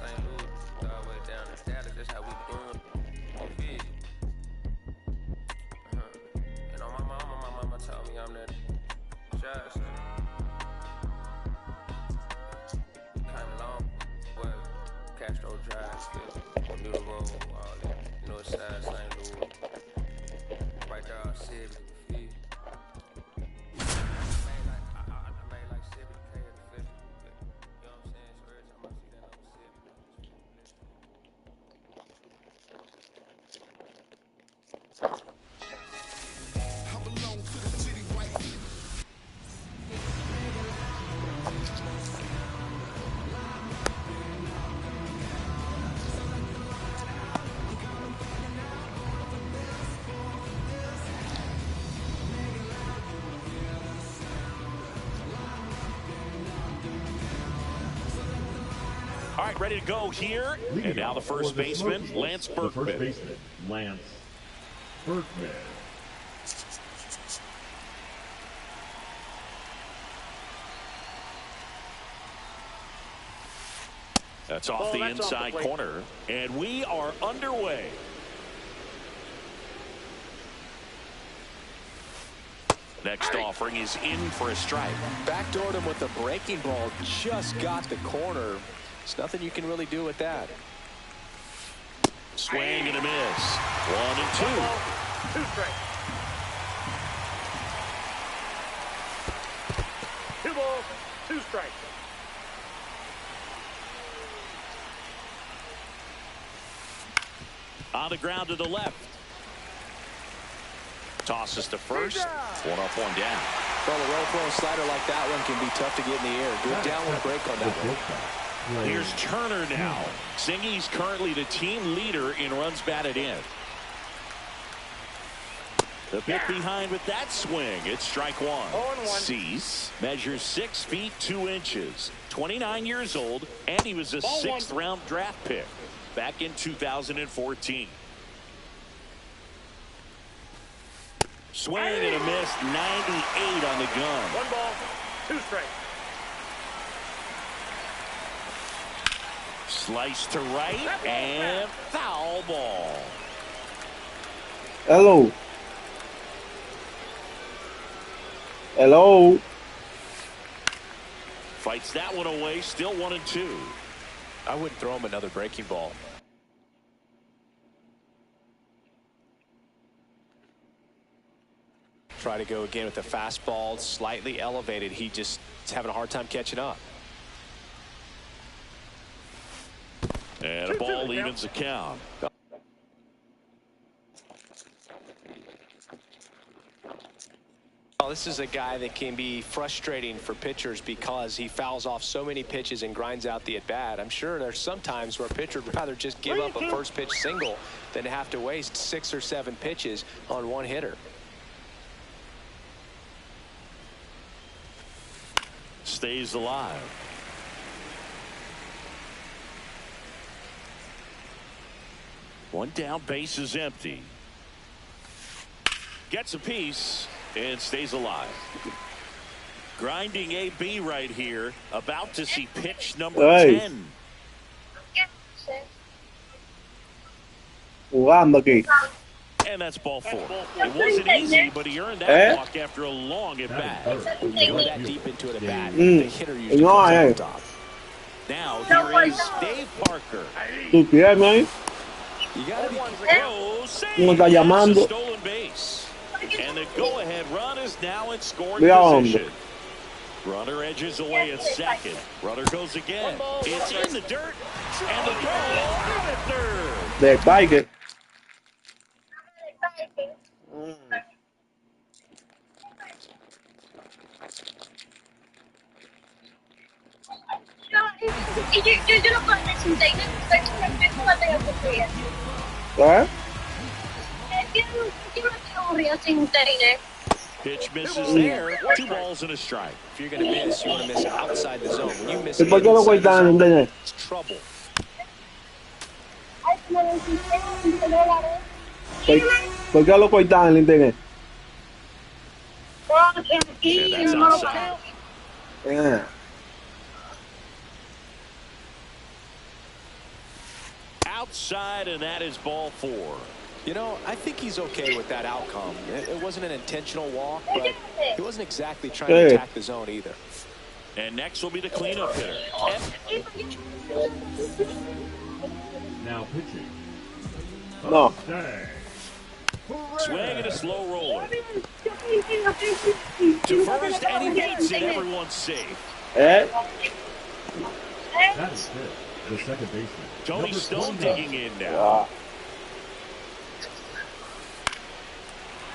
St. Louis, all the way down to Dallas. That's how we doing. You feel? You know, my mama told me I'm that shot. Kinda long, but Castro Drive, New Road, all that. North Side, St. Louis. Right there, our city, you feel? I made like 70K at the festival. You know what I'm saying? So every time I see that number 70. I belong to the city right here. All right, ready to go here. And now the first baseman, Lance Berkman. The first baseman, Lance Berkman. That's off the inside corner. And we are underway. Next offering is in for a strike. Backdoored him with a breaking ball. Just got the corner. There's nothing you can really do with that. Swing and a miss. 1-2. 2 strikes. 2 balls, 2 strikes. On the ground to the left. Tosses to first. 1 up, 1 down. Well, a roll-thrown slider like that one can be tough to get in the air. Good downward break on that one. Here's Turner now. Singy's currently the team leader in runs batted in. The pick behind with that swing. It's strike 1. Cease measures 6 feet 2 inches. 29 years old, and he was a 6th round draft pick back in 2014. Swing and a miss. 98 on the gun. 1 ball, 2 strikes. Slice to right and foul ball. Hello. Hello. Fights that one away. Still 1-2. I wouldn't throw him another breaking ball. Try to go again with the fastball, slightly elevated. He just is having a hard time catching up. And a ball evens the count. Well, this is a guy that can be frustrating for pitchers because he fouls off so many pitches and grinds out the at-bat. I'm sure there's some times where a pitcher would rather just give up a first pitch single than have to waste 6 or 7 pitches on one hitter. Stays alive. One down, base is empty. Gets a piece and stays alive. Grinding AB right here. About to see pitch number 10. Jugando aquí. And that's ball 4. It wasn't easy, but he earned that walk after a long at bat. When you go that deep into it at bat, the hitter usually No, comes hey. on top. Now here is Dave Parker. ¿Tú quieres, man? You got to be Oh, save. ¿Cómo está llamando? That's a stolen base. And the go-ahead run is now in scoring Mira dónde. position. Runner edges away at second. Runner goes again. It's in the dirt. And the ball out at third. De Tiger. Yo lo conozco sin técnico, tengo batalla aburrida. ¿Eh? Yo no tengo aburrida sin técnico. Pitch misses there. 2 balls and a strike. If you're going to miss, you want to miss outside the zone. When you miss ¿Y por qué lo inside the cortan en zone, internet? it's trouble. ¿Por qué lo cortan en internet? Porque aquí Yeah, that's no lo outside. ponemos. outside, and that is ball 4. You know, I think he's okay with that outcome. It wasn't an intentional walk, but he wasn't exactly trying to attack the zone either. And next will be the cleanup hitter. Now pitching. No. Swing and a slow roller. To first, and he makes it. Everyone's safe. Eh? That is it. The second baseman. Tony Number Stone 29. digging in now. Ah.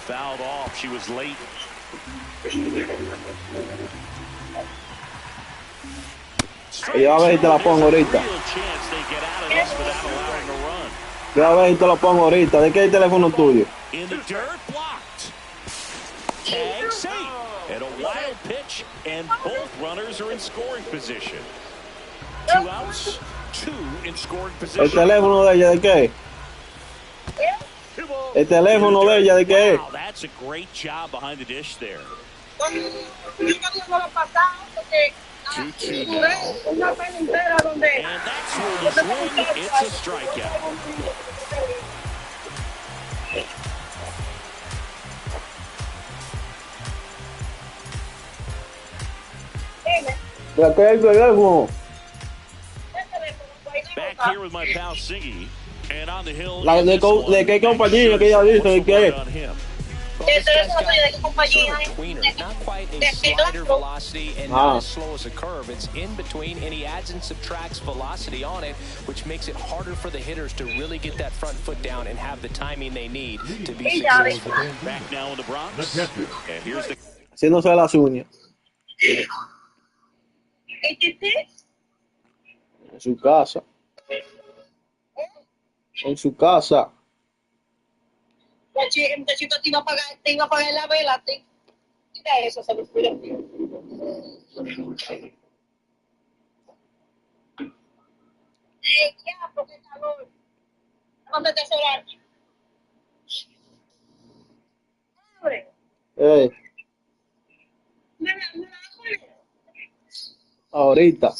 Fouled off. She was late. Y a ver si te la pongo ahorita. Real chance they get out of this without allowing a run. Y a ver si te la pongo ahorita. ¿De qué es el teléfono tuyo? In the dirt, blocked. Tag safe. And a wild pitch, and both runners are in scoring position. 2 outs, 2 in scoring ¿El position. teléfono de ella de qué? ¿El teléfono de ella de qué es? Wow, that's a great job behind the dish there. 2-2 now. And that's where the swing, it's a strikeout. ¿De qué es el teléfono? Back here with my pal Siggy. And on the hill. ¿De qué compañía que ella dice de qué es? Well, this guy's got sort of a tweener, not quite a slider velocity and not as slow as a curve. It's in between, and he adds and subtracts velocity on it, which makes it harder for the hitters to really get that front foot down and have the timing they need to be successful. Back now in the Bronx. And here's the. Haciéndose las uñas. En su casa. En su casa. Muchachito te iba a pagar la vela. Mira eso, se lo cuida. Ya, porque calor. ¿Dónde te solar? Ahorita.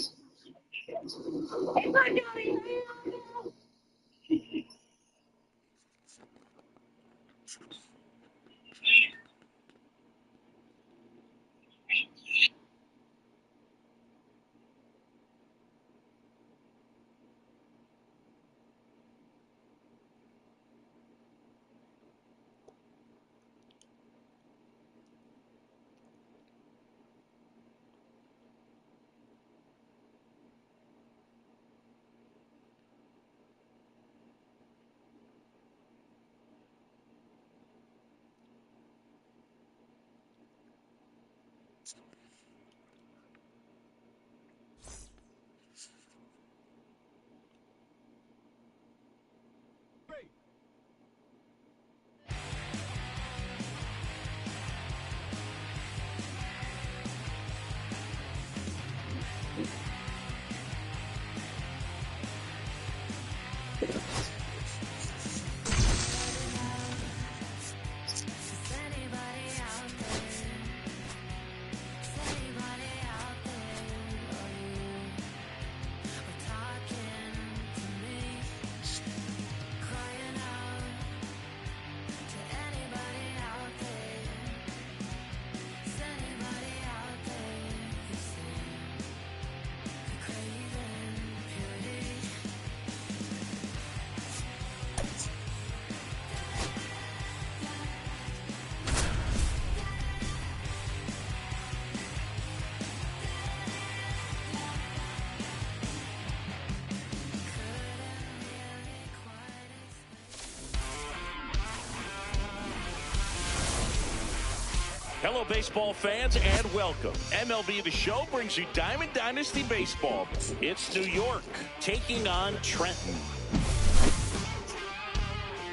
Hello, baseball fans, and welcome. MLB The Show brings you Diamond Dynasty Baseball. It's New York taking on Trenton.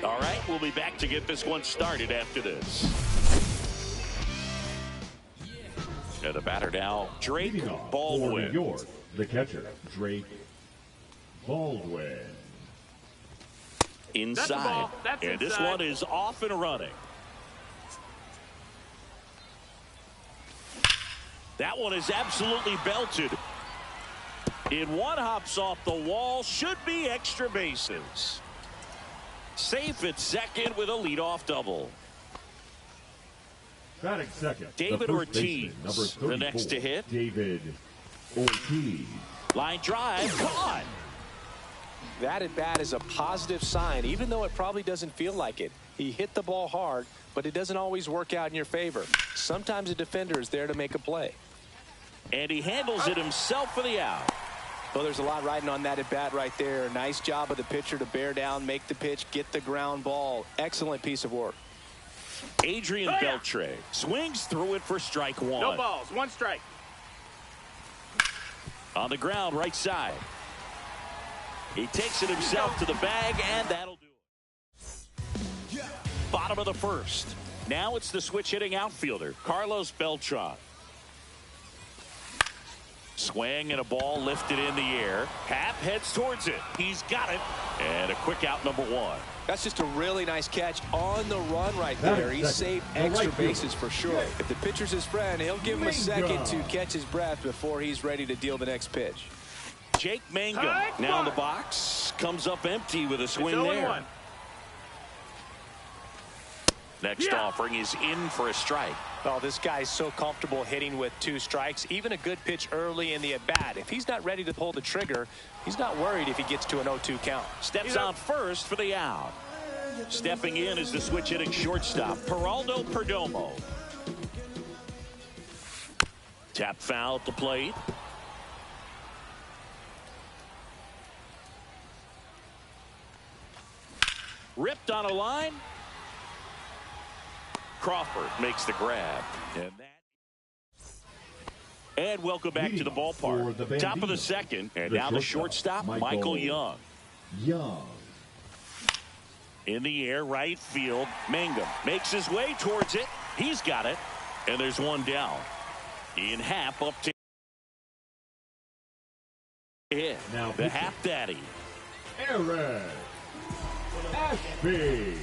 All right, we'll be back to get this one started after this. And the batter now, Drake Baldwin. New York, the catcher, Drake Baldwin. Inside. And this one is off and running. That one is absolutely belted. In one, hops off the wall, should be extra bases. Safe at second with a leadoff double. Batting second, David the first Ortiz, baseman, number 34, the next to hit. David Ortiz. Line drive, caught. That at bat is a positive sign, even though it probably doesn't feel like it. He hit the ball hard, but it doesn't always work out in your favor. Sometimes a defender is there to make a play. And he handles it himself for the out. Well, there's a lot riding on that at bat right there. Nice job of the pitcher to bear down, make the pitch, get the ground ball. Excellent piece of work. Adrian Beltre swings through it for strike one. No balls, one strike. On the ground, right side. He takes it himself to the bag, and that'll do it. Bottom of the first. Now it's the switch-hitting outfielder, Carlos Beltran. Swing and a ball lifted in the air. Happ heads towards it. He's got it. And a quick out, number one. That's just a really nice catch on the run right there. He saved extra bases for sure. If the pitcher's his friend, he'll give him a second to catch his breath before he's ready to deal the next pitch. Jake Mangum now in the box. Comes up empty with a swing there. Next offering is in for a strike. Oh, this guy's so comfortable hitting with 2 strikes. Even a good pitch early in the at-bat. If he's not ready to pull the trigger, he's not worried if he gets to an 0-2 count. Steps on first for the out. Stepping in is the switch-hitting shortstop, Geraldo Perdomo. Tap foul at the plate. Ripped on a line. Crawford makes the grab. And welcome back to the ballpark. Top of the second. And now the shortstop, Michael Young. In the air, right field. Mangum makes his way towards it. He's got it. And there's one down. Ian Happ up to hit. Now the Happ Daddy. Aaron Ashby.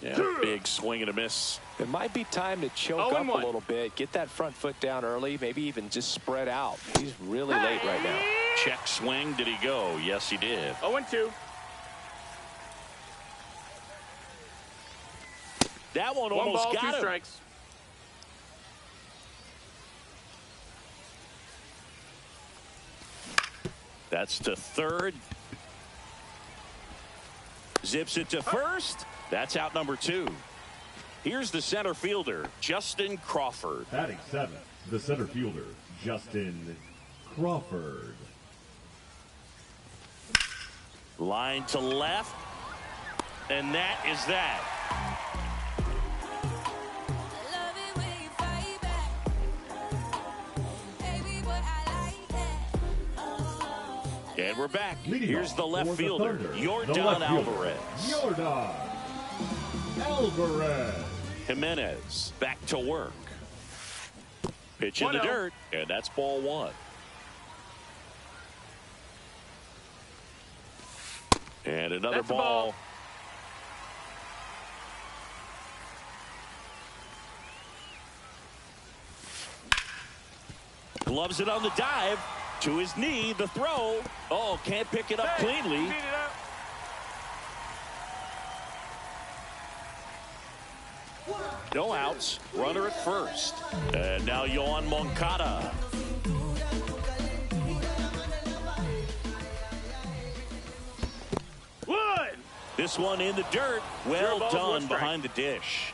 Yeah, big swing and a miss. It might be time to choke up a little bit. Get that front foot down early. Maybe even just spread out. He's really late right now. Check swing. Did he go? Yes, he did. 0-2. That one One almost ball, got 2 him. strikes. That's to third. Zips it to first. That's out number 2. Here's the center fielder, Justin Crawford. Batting seventh, the center fielder, Justin Crawford. Line to left. And that is that. And we're back. Here's the left fielder, Yordan Alvarez. Yordan Alvarez. Jimenez back to work. Pitch in the dirt, and that's ball 1. And another ball. Gloves it on the dive. To his knee, the throw. Oh, can't pick it up cleanly. No outs. Runner at first. And now Yoan Moncada. This one in the dirt. Well done behind the dish.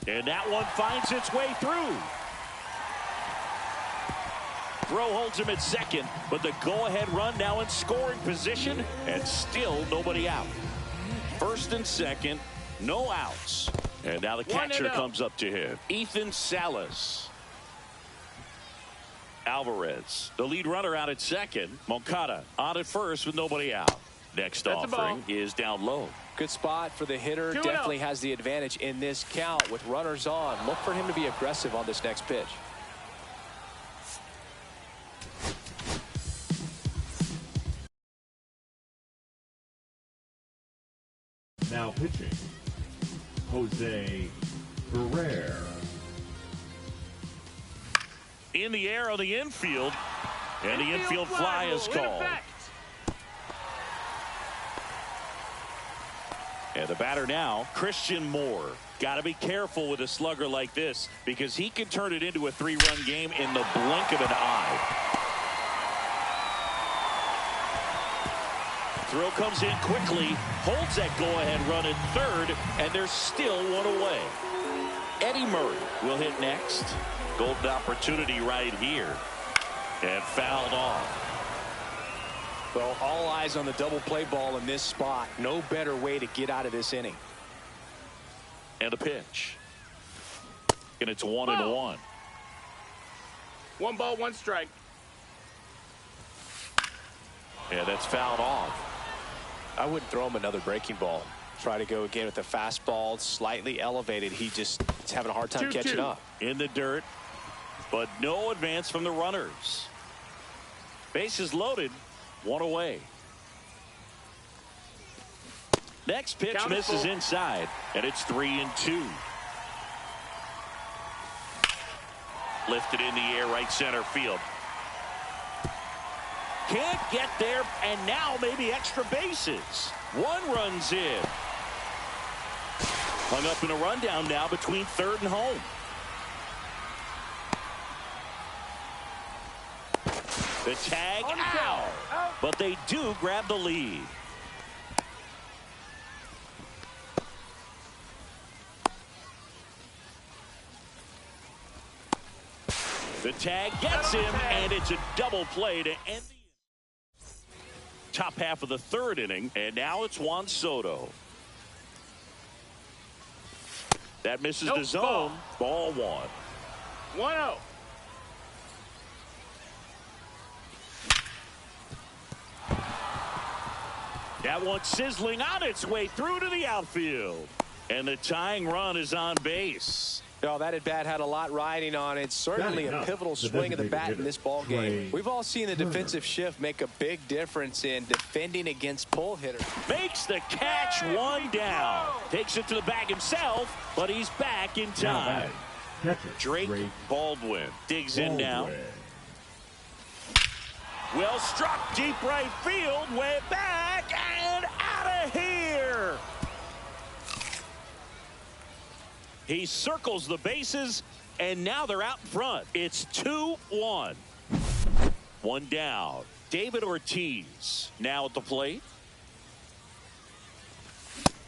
And that one finds its way through. Throw holds him at second, but the go-ahead run now in scoring position, and still nobody out. First and second, no outs. And now the catcher comes up to him, Ethan Salas. Alvarez, the lead runner, out at second. Moncada on at first with nobody out. Next offering is down low. Good spot for the hitter. Definitely has the advantage in this count with runners on. Look for him to be aggressive on this next pitch. Now pitching, Jose Ferrer. In the air on the infield, and the infield fly is called. And the batter now, Christian Moore. Got to be careful with a slugger like this because he can turn it into a 3-run game in the blink of an eye. Throw comes in quickly, holds that go-ahead run at third, and there's still one away. Eddie Murray will hit next. Golden opportunity right here. And fouled off. Well, all eyes on the double play ball in this spot. No better way to get out of this inning. And a pitch. And it's 1-1. 1 ball, 1 strike. And that's fouled off. I wouldn't throw him another breaking ball. Try to go again with the fastball slightly elevated. He just is having a hard time catching up. In the dirt, but no advance from the runners. Bases loaded, 1 away. Next pitch misses inside, and it's 3-2. Lifted in the air, right center field. Can't get there, and now maybe extra bases. 1 run's in. Hung up in a rundown now between third and home. The tag out, but they do grab the lead. The tag gets him, and it's a double play to end the top half of the third inning, and now it's Juan Soto. That misses the zone. Ball 1. 1-0. That one sizzling on its way through to the outfield. And the tying run is on base. No, that at bat had a lot riding on it. Certainly a pivotal swing of the bat in this ball game. We've all seen the defensive shift make a big difference in defending against pull hitters. Makes the catch, 1 down. Takes it to the bag himself, but he's back in time. Drake Baldwin digs in now. Well struck, deep right field, way back and out of here. He circles the bases, and now they're out in front. It's 2-1. 1 down. David Ortiz now at the plate.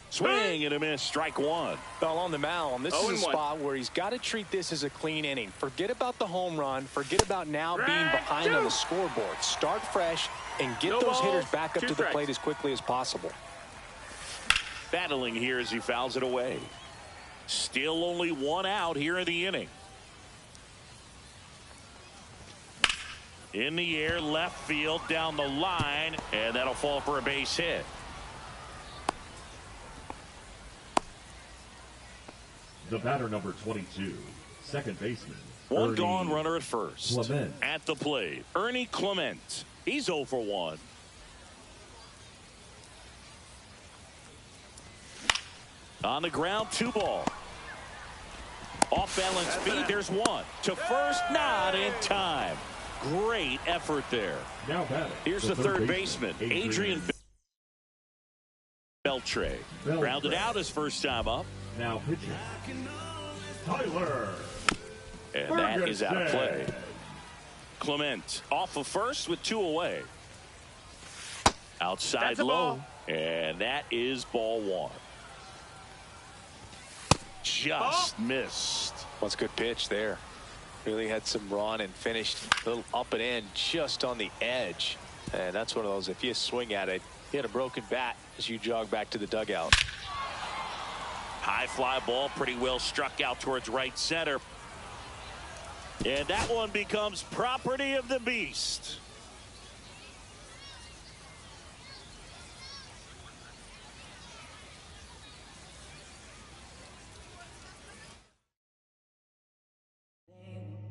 Swing and a miss, strike 1. Well, on the mound, this is a spot where he's got to treat this as a clean inning. Forget about the home run. Forget about now being behind on the scoreboard. Start fresh and get those hitters back up to the plate as quickly as possible. Battling here as he fouls it away. Still only 1 out here in the inning. In the air, left field, down the line, and that'll fall for a base hit. The batter, number 22, second baseman. 1 gone, runner at first. Clement. At the plate, Ernie Clement. He's 0 for 1. On the ground, 2 ball. Off balance feed, there's 1. To first, not in time. Great effort there. Now batting. Here's the third baseman, Adrian Beltre. Grounded out his first time up. Now pitching, Tyler. And that is out of play. Clement off of first with 2 away. Outside low. And that is ball 1. Just missed. What's a good pitch there. Really had some run and finished a little up and in just on the edge. And that's one of those, if you swing at it, you had a broken bat as you jog back to the dugout. High fly ball, pretty well struck out towards right center. And that one becomes property of the beast.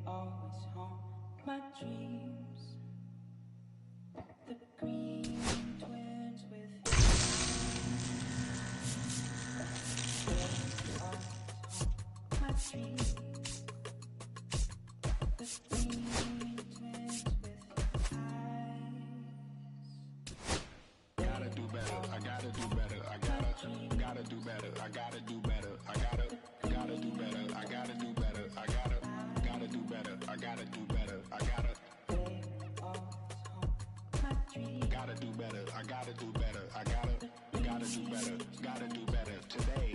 Always haunt my dreams. The green twins with better. I gotta do better. I gotta do better. I gotta do better. I gotta do better. I gotta do better. I gotta do better. I gotta do better. I gotta do better. Gotta do better today.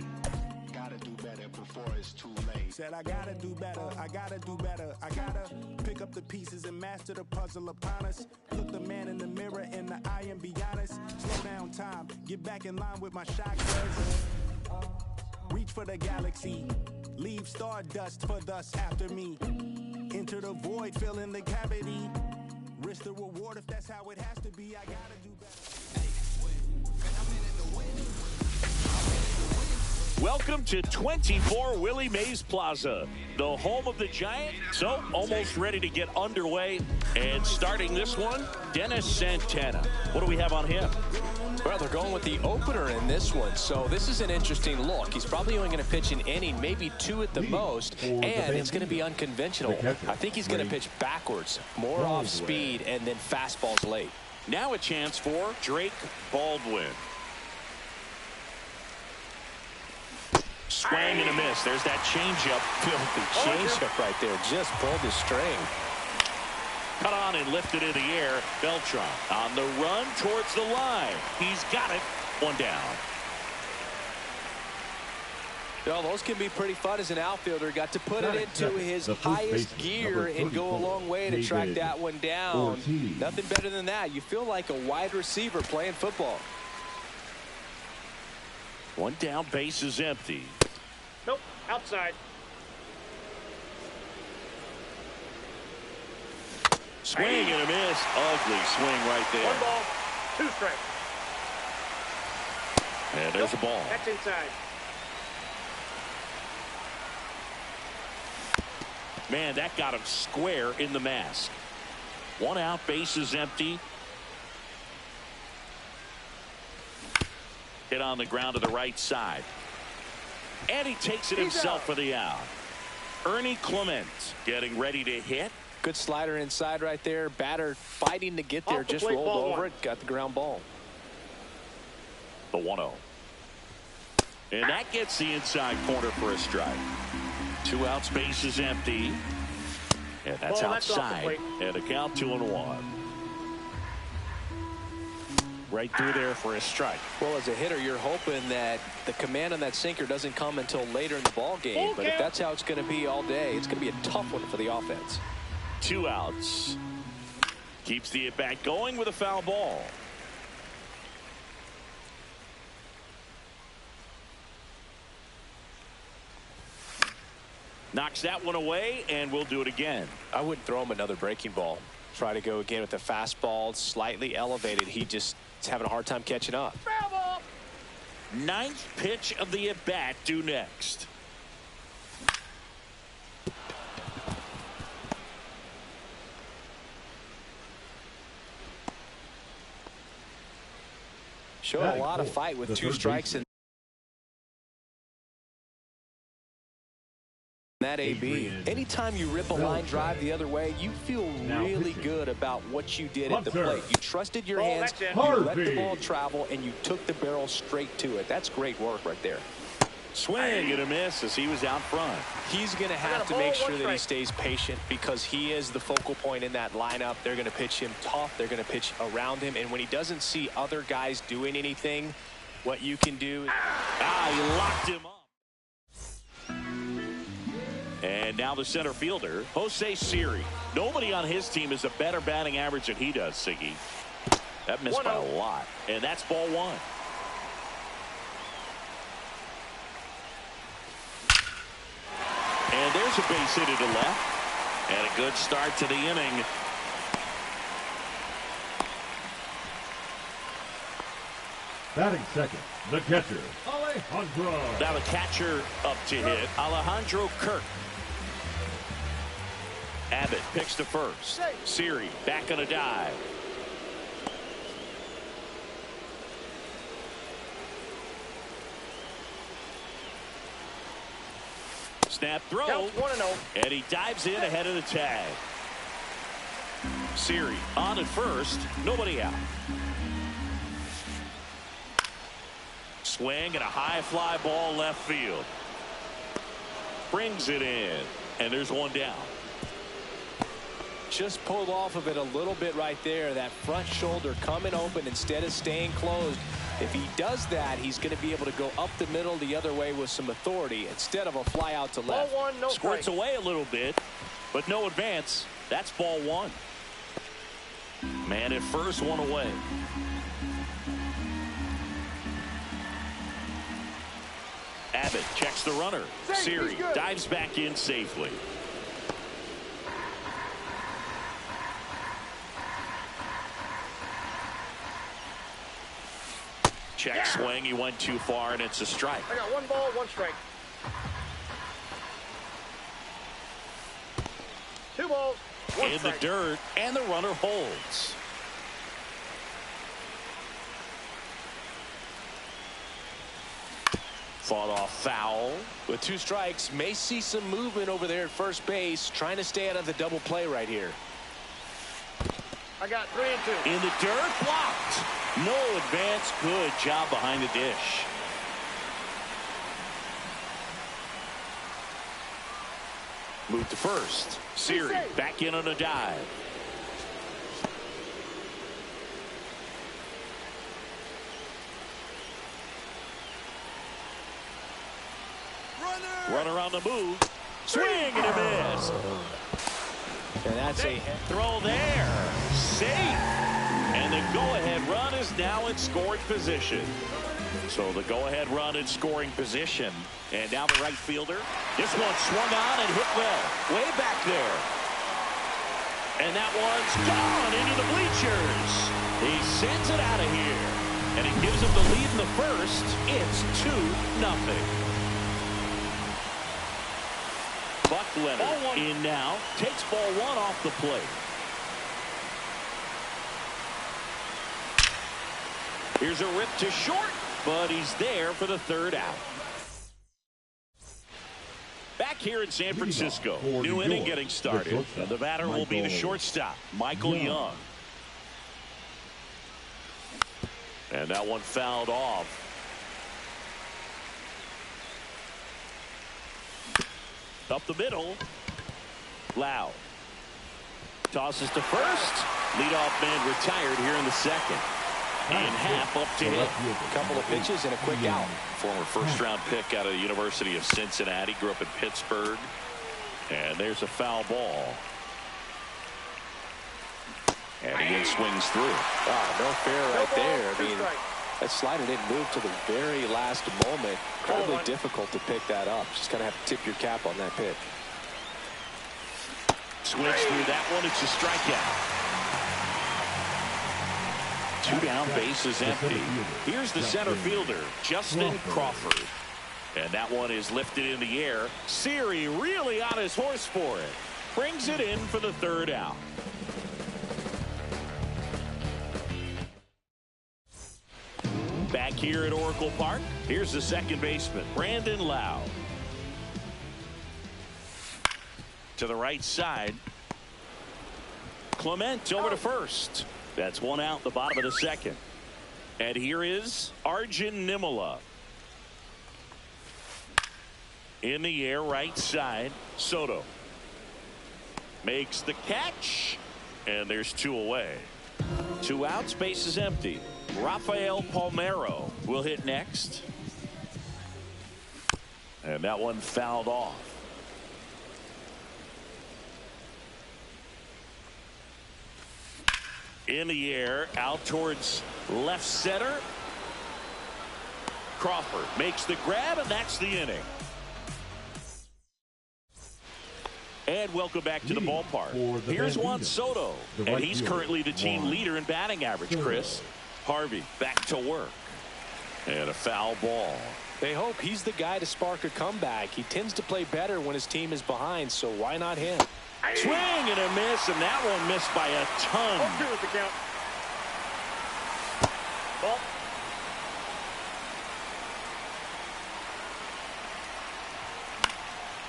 Gotta do better before it's too late. Said I gotta do better. I gotta do better. I gotta pick up the pieces and master the puzzle upon us. Look the man in the mirror in the eye and be honest. Slow down time. Get back in line with my shot. Reach for the galaxy. Leave stardust for thus after me. Enter the void, fill in the cavity. Risk the reward if that's how it has to be. I gotta do better. Welcome to 24 Willie Mays Plaza, the home of the Giants. So, almost ready to get underway. And starting this one, Dennis Santana. What do we have on him? Well, they're going with the opener in this one, so this is an interesting look. He's probably only going to pitch an inning, maybe two at the most, and it's going to be unconventional. I think he's going to pitch backwards, more off speed, and then fastballs late. Now a chance for Drake Baldwin. Swing and a miss. There's that changeup. Filthy changeup right there. Just pulled the string. Cut on and lifted in the air. Beltran on the run towards the line. He's got it. One down. You know, those can be pretty fun as an outfielder. Got to put it into his highest gear and go a long way to track that one down. Nothing better than that. You feel like a wide receiver playing football. One down, base is empty. Nope, outside. Swing and a miss. Ugly swing right there. One ball, two strikes. And there's a ball. That's inside. Man, that got him square in the mask. One out, base is empty. Hit on the ground to the right side. And he takes it himself for the out. Ernie Clement getting ready to hit. Good slider inside right there. Batter fighting to get there. Just rolled over it. Got the ground ball. The 1-0. And that gets the inside corner for a strike. 2 outs, base is empty. And that's outside. And a count 2-1. Right through there for a strike. Well, as a hitter, you're hoping that the command on that sinker doesn't come until later in the ball game. But if that's how it's going to be all day, it's going to be a tough one for the offense. 2 outs. Keeps the at-bat going with a foul ball. Knocks that one away, and we'll do it again. I wouldn't throw him another breaking ball. Try to go again with the fastball, slightly elevated. He just is having a hard time catching up. 9th pitch of the at-bat due next. Showing a lot of fight with 2 strikes in that AB. Anytime you rip a line drive the other way, you feel really good about what you did at the plate. You trusted your hands, you let the ball travel, and you took the barrel straight to it. That's great work right there. Swing and a miss as he was out front. He's going to have to make sure that he stays patient because he is the focal point in that lineup. They're going to pitch him tough. They're going to pitch around him. And when he doesn't see other guys doing anything, what you can do is... he locked him up. And now the center fielder, Jose Siri. Nobody on his team has a better batting average than he does, Siggy. That missed by a lot. And that's ball 1. And there's a base hit to left. And a good start to the inning. Batting second, the catcher, Alejandro. Now the catcher up to hit, Alejandro Kirk. Abbott picks to first. Siri back on a dive. Snap throw. And he dives in ahead of the tag. Siri on at first. Nobody out. swing and a high fly ball left field. Brings it in, and there's one down. Just pulled off of it a little bit right there. That front shoulder coming open instead of staying closed. If he does that, he's going to be able to go up the middle the other way with some authority instead of a fly out to left. Ball one, no Squirts strike. away a little bit, but no advance. That's ball one. Man at first, one away. Abbott checks the runner. Siri dives back in safely. Check swing. He went too far, and it's a strike. I got 1 ball, 1 strike. 2 balls, 1 In strike. the dirt, and the runner holds. Fought off foul. With 2 strikes, may see some movement over there at first base, trying to stay out of the double play right here. I got 3 and 2. In the dirt, blocked. No advance. Good job behind the dish. Move to first. Siri back in on a dive. Runner on the move. Swing and a miss. And that's a Throw there. Safe. And the go-ahead run is now in scoring position. So the go-ahead run in scoring position. And now the right fielder. This one swung on and hit well. Way back there. And that one's gone into the bleachers. He sends it out of here. And it gives him the lead in the first. It's 2-0. Buck Leonard in now. Takes ball one off the plate. Here's a rip to short, but he's there for the third out. Back here in San Francisco, new inning getting started. And the batter will be the shortstop, Michael Young. And that one fouled off. Up the middle. Lau. Tosses to first. Leadoff man retired here in the second. And half up to him. A couple of pitches and a quick out. Former first-round pick out of the University of Cincinnati. Grew up in Pittsburgh. And there's a foul ball. And he swings through. No fair right there. I mean, that slider didn't move to the very last moment. Incredibly difficult to pick that up. Just kind of have to tip your cap on that pitch. Swings through that one. It's a strikeout. 2 down, bases empty. Here's the center fielder, Justin Crawford. And that one is lifted in the air. Siri really on his horse for it. Brings it in for the third out. Back here at Oracle Park, here's the second baseman, Brandon Lau. To the right side. Clement over to first. That's one out, the bottom of the second. And here is Arjun Nimala. In the air, right side. Soto makes the catch. And there's 2 away. 2 outs, base is empty. Rafael Palmeiro will hit next. And that one fouled off. In the air, out towards left center. Crawford makes the grab, and that's the inning. And welcome back to the ballpark. Here's Juan Soto, and he's currently the team leader in batting average, Chris. Harvey back to work. And a foul ball. They hope he's the guy to spark a comeback. He tends to play better when his team is behind, so why not him? Swing and a miss, and that one missed by a ton. 0-2 is the count. Ball.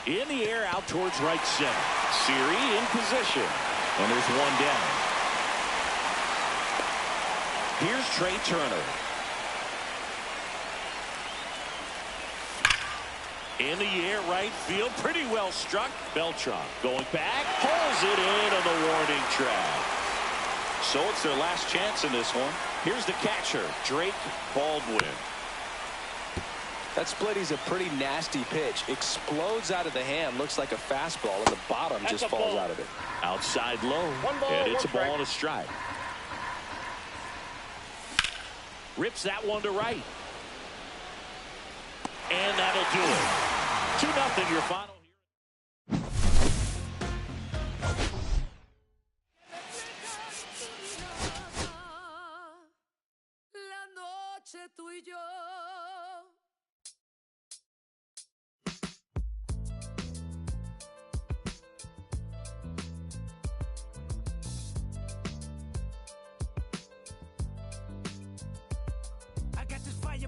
In the air, out towards right center. Siri in position. And there's one down. Here's Trey Turner. In the air, right field, pretty well struck. Beltran going back, pulls it in on the warning track. So it's their last chance in this one. Here's the catcher, Drake Baldwin. That splitty's a pretty nasty pitch. Explodes out of the hand, looks like a fastball, and the bottom just falls out of it. Outside low, and it's a ball and a strike. Rips that one to right. And that'll do it. 2-0 your final.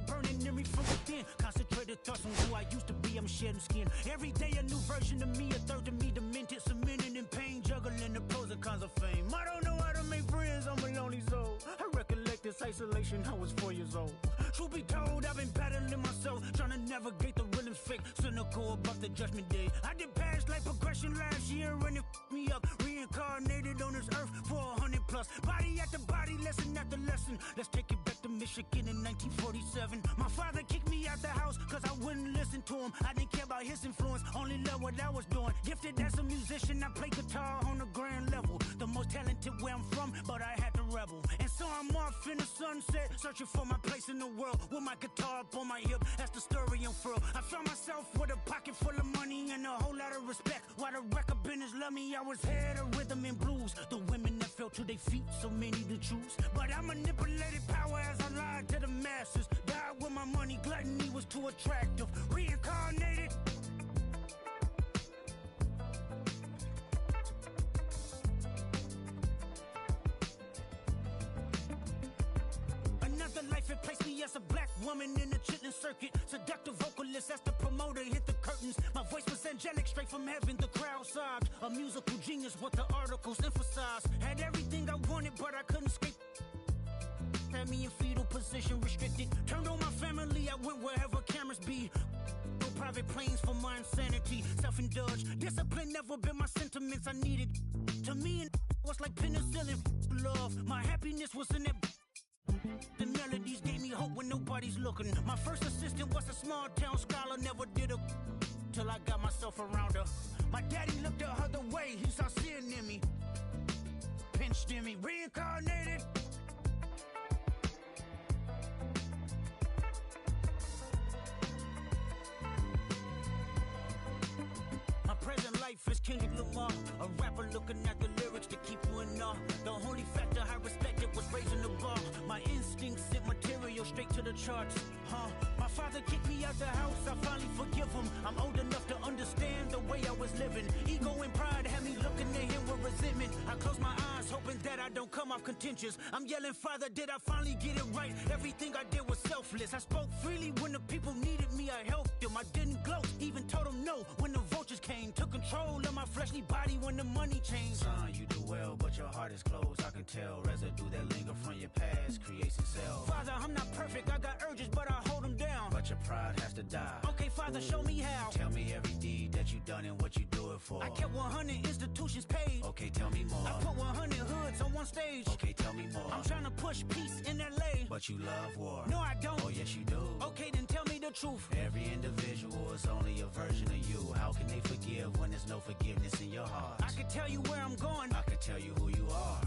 Burning in me from within. Concentrated thoughts on who I used to be. I'm shedding skin. Every day a new version of me, a third of me demented, cemented in pain, juggling the pros and cons of fame. I don't know how to make friends. I'm a lonely soul. I recollect this isolation. I was 4 years old. Truth be told, I've been battling myself, trying to navigate the real and fake, cynical about the judgment day. I did past life progression last year, and it f***ed me up. Reincarnated on this earth for 100+. Body after body, lesson after lesson. Let's take it back to Michigan in 1947. My father kicked me out the house cause I wouldn't listen to him. I didn't care about his influence, only loved what I was doing. Gifted as a musician, I play guitar on a grand level. The most talented where I'm from, but I had to rebel. And so I'm off in the sunset, searching for my place in the world. With my guitar up on my hip, that's the story unfurled. I found myself with a pocket full of money and a whole lot of respect. While the record business loved me, I was head of rhythm and blues. The women that fell to their feet, so many to choose. But I manipulated power as I lied to the masses. Died with my money, gluttony was too attractive. Reincarnated. Another life, it placed me as a black woman in the chitlin circuit. Seductive vocalist as the promoter hit the curtains. My voice was angelic, straight from heaven. The crowd sobbed. A musical genius, what the articles emphasized. Had everything I wanted, but I couldn't escape. Had me in fetal position, restricted. Turned on my family, I went wherever cameras be. No private planes for my insanity. Self-indulged, discipline never been my sentiments I needed. To me, and was like penicillin. Love, my happiness was in that. The melodies gave me hope when nobody's looking. My first assistant was a small town scholar, never did a till I got myself around her. My daddy looked at her the way he saw sin in me. Pinched in me, reincarnated. My present life is Kendrick Lamar, a rapper looking at the lyrics to keep you in awe. The only factor I respected was raising the bar. My instincts sent material straight to the charts. My father kicked me out the house, I finally forgive him. I'm old enough to understand the way I was living. Ego and pride had me looking at him with resentment. I close my eyes, hoping that I don't come off contentious. I'm yelling, Father, did I finally get it right? Everything I did was selfless. I spoke freely when the people needed me, I helped them. I didn't gloat, even told them no when the vultures came. Took control of my fleshly body when the money changed. Son, you do well, but your heart is closed. I can tell residue that linger from your past creates itself. Father, I'm not perfect, I got urges, but I hold them down. But your pride has to die. Okay, Father, show me how. Tell me every deed that you done and what you do it for. I kept 100 institutions paid. Okay, tell me more. I put 100 hoods on one stage. Okay, tell me more. I'm trying to push peace in LA. But you love war. No, I don't. Oh, yes, you do. Okay, then tell me the truth. Every individual is only a version of you. How can they forgive when there's no forgiveness in your heart? I could tell you where I'm going. I could tell you who you are.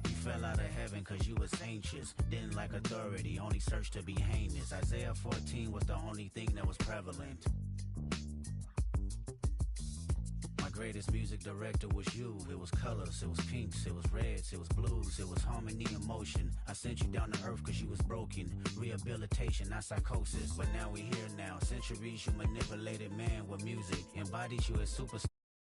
You fell out of heaven cause you was anxious. Didn't like authority, only searched to be heinous. Isaiah 14 was the only thing that was prevalent. My greatest music director was you. It was colors, it was pinks, it was reds, it was blues, it was harmony and motion. I sent you down to earth cause you was broken. Rehabilitation, not psychosis. But now we here now. Centuries you manipulated man with music. Embodied you as superstar.